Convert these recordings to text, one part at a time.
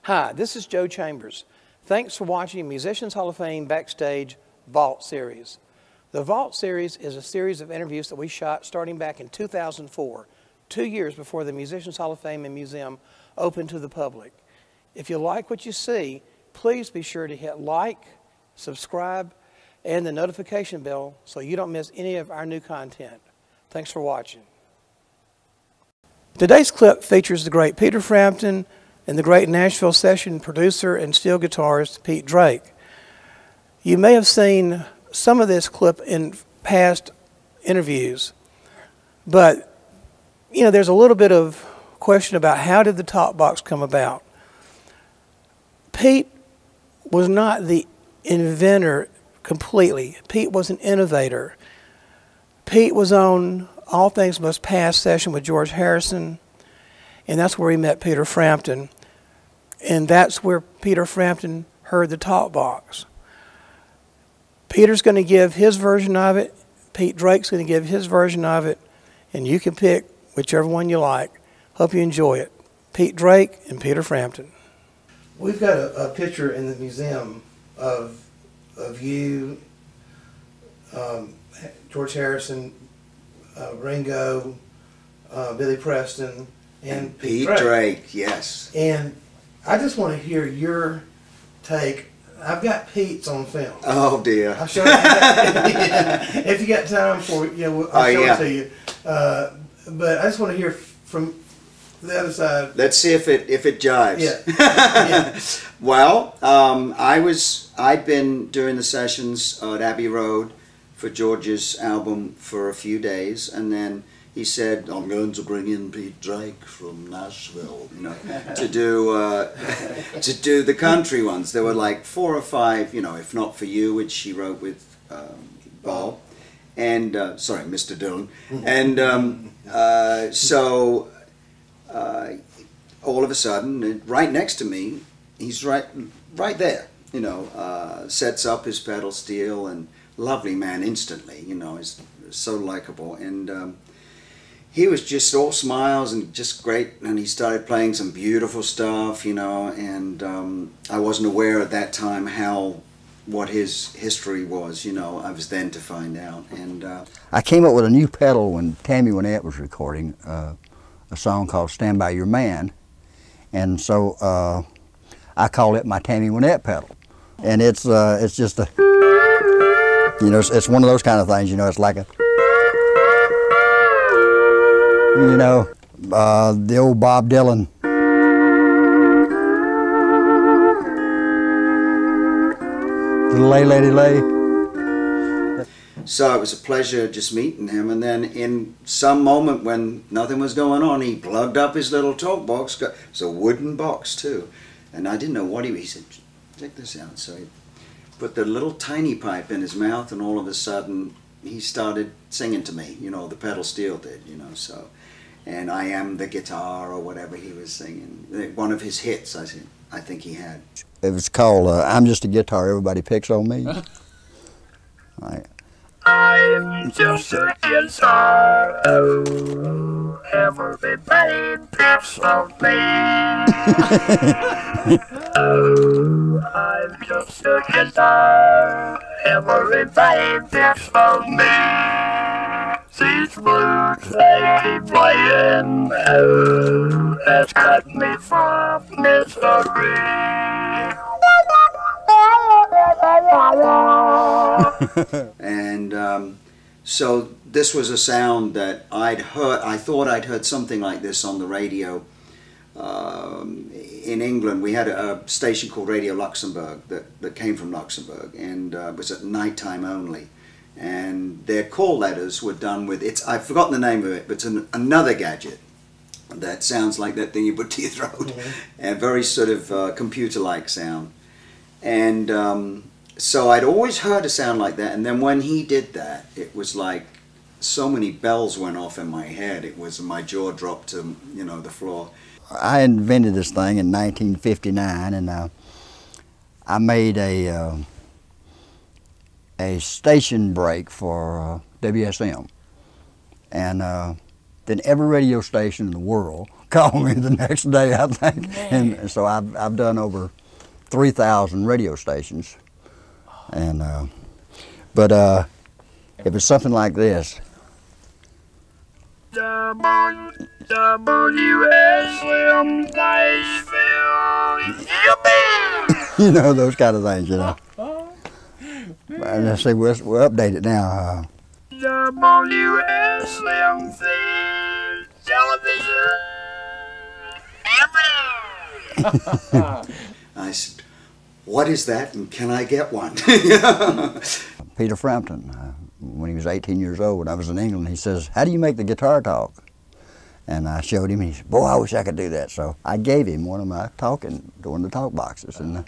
Hi, this is Joe Chambers. Thanks for watching Musicians Hall of Fame Backstage Vault Series. The Vault Series is a series of interviews that we shot starting back in 2004, 2 years before the Musicians Hall of Fame and Museum opened to the public. If you like what you see, please be sure to hit like, subscribe, and the notification bell so you don't miss any of our new content. Thanks for watching. Today's clip features the great Peter Frampton and the great Nashville session producer and steel guitarist Pete Drake. You may have seen some of this clip in past interviews, but you know, there's a little bit of question about how did the top box come about. Pete was not the inventor completely. Pete was an innovator. Pete was on All Things Must Pass session with George Harrison, and that's where he met Peter Frampton. And that's where Peter Frampton heard the top box. Peter's going to give his version of it. Pete Drake's going to give his version of it. And you can pick whichever one you like. Hope you enjoy it. Pete Drake and Peter Frampton. We've got a picture in the museum of you, George Harrison, Ringo, Billy Preston, and Pete Drake, yes. And I just want to hear your take. I've got Pete's on film. Oh dear. I'll show you. If you got time for it, I'll show it to you. But I just want to hear from the other side. Let's see if it jives. Yeah. Well, I'd been doing the sessions at Abbey Road for George's album for a few days, and then he said, "I'm going to bring in Pete Drake from Nashville, to do the country ones." There were like 4 or 5, "If Not For You," which he wrote with Bob, and sorry, Mr. Dillon, and so all of a sudden, right next to me, he's right there, sets up his pedal steel, and lovely man instantly, he's so likable, and he was just all smiles and just great, and he started playing some beautiful stuff, and I wasn't aware at that time what his history was, I was then to find out. And I came up with a new pedal when Tammy Wynette was recording a song called "Stand By Your Man," and so I call it my Tammy Wynette pedal, and it's just a, it's one of those kind of things, it's like a, the old Bob Dylan. Lay, lady, lay. So it was a pleasure just meeting him, and then in some moment when nothing was going on, he plugged up his little talk box. It's a wooden box too, and I didn't know what he said, "Check this out." So he put the little tiny pipe in his mouth, and all of a sudden he started singing to me, the pedal steel did, so. And "I Am the Guitar," or whatever he was singing. One of his hits, I think he had. It was called "I'm Just a Guitar, Everybody Picks on Me." I'm just a guitar, oh, everybody picks on me. Oh, I'm just a guitar, everybody picks on me. These blues they keep playing, oh, has cut me from misery. And so this was a sound that I'd heard. I thought I'd heard something like this on the radio in England. We had a station called Radio Luxembourg that came from Luxembourg, and it was at night time only. And their call letters were done with, I've forgotten the name of it, but it's another gadget that sounds like that thing you put to your throat, and very sort of computer-like sound. And so I'd always heard a sound like that, and then when he did that, it was like so many bells went off in my head. It was, my jaw dropped to the floor. I invented this thing in 1959, and I made a station break for WSM, and then every radio station in the world call me the next day, I think. And so I've done over 3,000 radio stations. And but if it's something like this. WSM Nashville, yippee! You know, those kind of things, you know. And let's see, we'll update it now. WSMC television, yippee! I said, what is that and can I get one? Peter Frampton, when he was 18 years old, when I was in England, he says, how do you make the guitar talk? And I showed him, and he said, boy, I wish I could do that. So I gave him one of my one of the talk boxes, and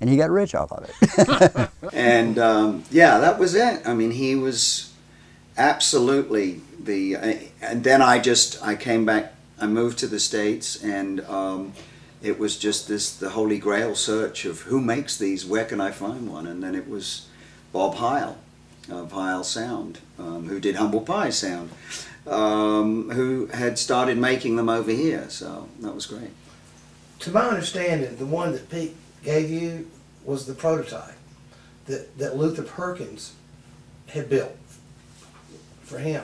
he got rich off of it. And yeah, that was it. I mean, he was absolutely and then I came back, I moved to the States, and it was just the holy grail search of who makes these, where can I find one? And then it was Bob Heil of Heil Sound, who did Humble Pie Sound, who had started making them over here, so that was great. To my understanding, the one that Pete gave you was the prototype that Luther Perkins had built for him.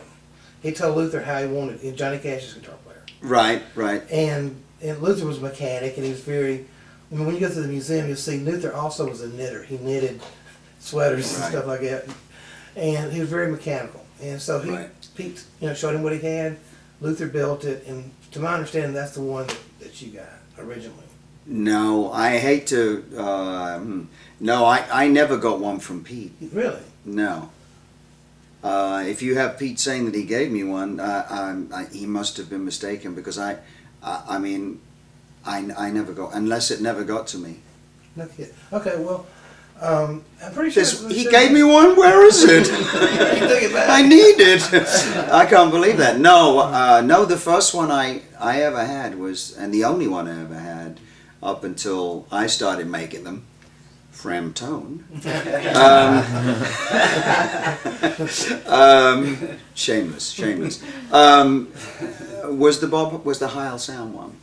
He told Luther how he wanted, Johnny Cash's guitar player. Right, right. And Luther was a mechanic, and he was very, I mean, when you go to the museum, you'll see Luther also was a knitter. He knitted sweaters and stuff like that. And he was very mechanical. And so Pete, showed him what he had. Luther built it, and to my understanding, that's the one that you got originally. No, I hate to. No, I never got one from Pete. Really? No. If you have Pete saying that he gave me one, he must have been mistaken, because I mean, I never got, unless it never got to me. Okay. Okay. Well, I'm pretty sure He gave me one. Where is it? You took it back. I need it. I can't believe that. No, no. The first one I ever had was, and the only one I ever had up until I started making them, Frampton. Shameless. Was the Heil Sound one.